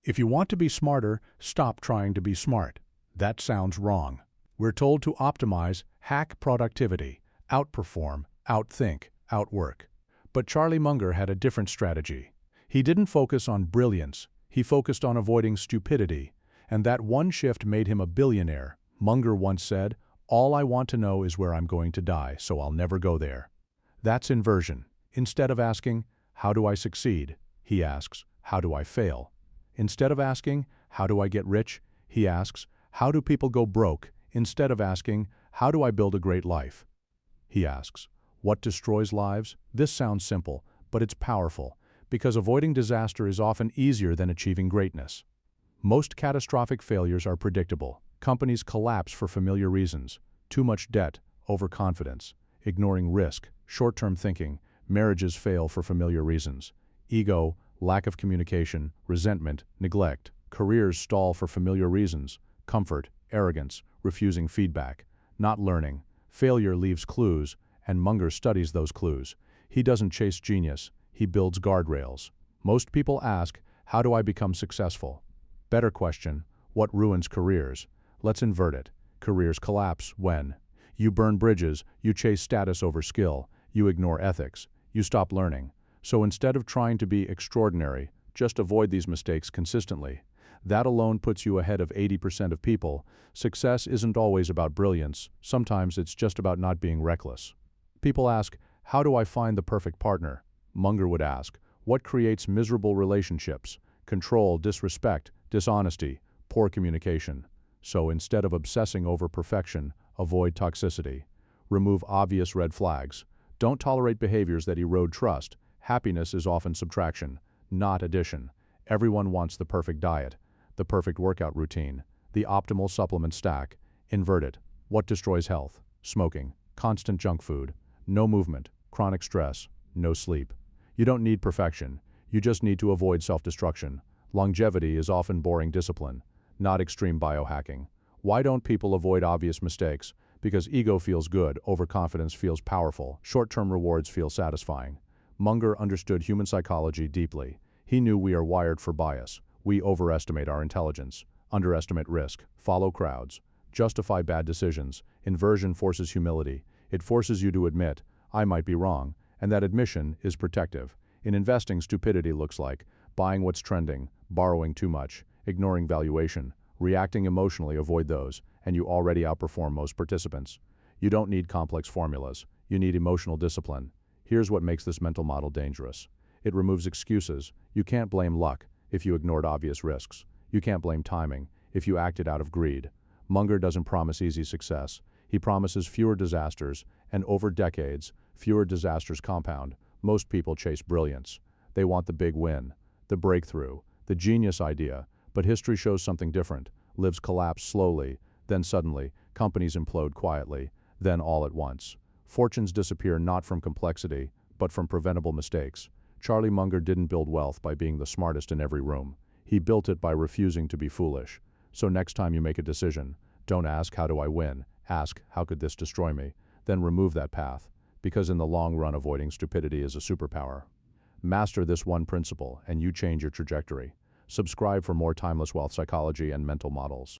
If you want to be smarter, stop trying to be smart. That sounds wrong. We're told to optimize, hack productivity, outperform, outthink, outwork. But Charlie Munger had a different strategy. He didn't focus on brilliance, he focused on avoiding stupidity. And that one shift made him a billionaire. Munger once said, "All I want to know is where I'm going to die, so I'll never go there." That's inversion. Instead of asking, "How do I succeed?" he asks, "How do I fail?" Instead of asking, "How do I get rich?" he asks, "How do people go broke?" Instead of asking, "How do I build a great life?" he asks, "What destroys lives?" This sounds simple, but it's powerful, because avoiding disaster is often easier than achieving greatness. Most catastrophic failures are predictable. Companies collapse for familiar reasons: too much debt, overconfidence, ignoring risk, short-term thinking. Marriages fail for familiar reasons: ego, lack of communication, resentment, neglect. Careers stall for familiar reasons: comfort, arrogance, refusing feedback, not learning. Failure leaves clues, and Munger studies those clues. He doesn't chase genius, he builds guardrails. Most people ask, "How do I become successful?" Better question, what ruins careers? Let's invert it. Careers collapse when you burn bridges, you chase status over skill, you ignore ethics, you stop learning. So instead of trying to be extraordinary, just avoid these mistakes consistently. That alone puts you ahead of 80% of people. Success isn't always about brilliance, sometimes it's just about not being reckless. People ask, "How do I find the perfect partner?" Munger would ask, "What creates miserable relationships? Control, disrespect, dishonesty, poor communication." So instead of obsessing over perfection, avoid toxicity. Remove obvious red flags. Don't tolerate behaviors that erode trust. Happiness is often subtraction, not addition. Everyone wants the perfect diet, the perfect workout routine, the optimal supplement stack. Invert it. What destroys health? Smoking, constant junk food, no movement, chronic stress, no sleep. You don't need perfection. You just need to avoid self-destruction. Longevity is often boring discipline, not extreme biohacking. Why don't people avoid obvious mistakes? Because ego feels good, overconfidence feels powerful, short-term rewards feel satisfying. Munger understood human psychology deeply. He knew we are wired for bias. We overestimate our intelligence, underestimate risk, follow crowds, justify bad decisions. Inversion forces humility. It forces you to admit, "I might be wrong," and that admission is protective. In investing, stupidity looks like buying what's trending, borrowing too much, ignoring valuation, reacting emotionally. Avoid those, and you already outperform most participants. You don't need complex formulas. You need emotional discipline. Here's what makes this mental model dangerous. It removes excuses. You can't blame luck if you ignored obvious risks. You can't blame timing if you acted out of greed. Munger doesn't promise easy success. He promises fewer disasters, and over decades, fewer disasters compound. Most people chase brilliance. They want the big win, the breakthrough, the genius idea, but history shows something different. Lives collapse slowly, then suddenly. Companies implode quietly, then all at once. Fortunes disappear not from complexity, but from preventable mistakes. Charlie Munger didn't build wealth by being the smartest in every room. He built it by refusing to be foolish. So next time you make a decision, don't ask, "How do I win?" Ask, "How could this destroy me?" Then remove that path, because in the long run, avoiding stupidity is a superpower. Master this one principle, and you change your trajectory. Subscribe for more timeless wealth psychology and mental models.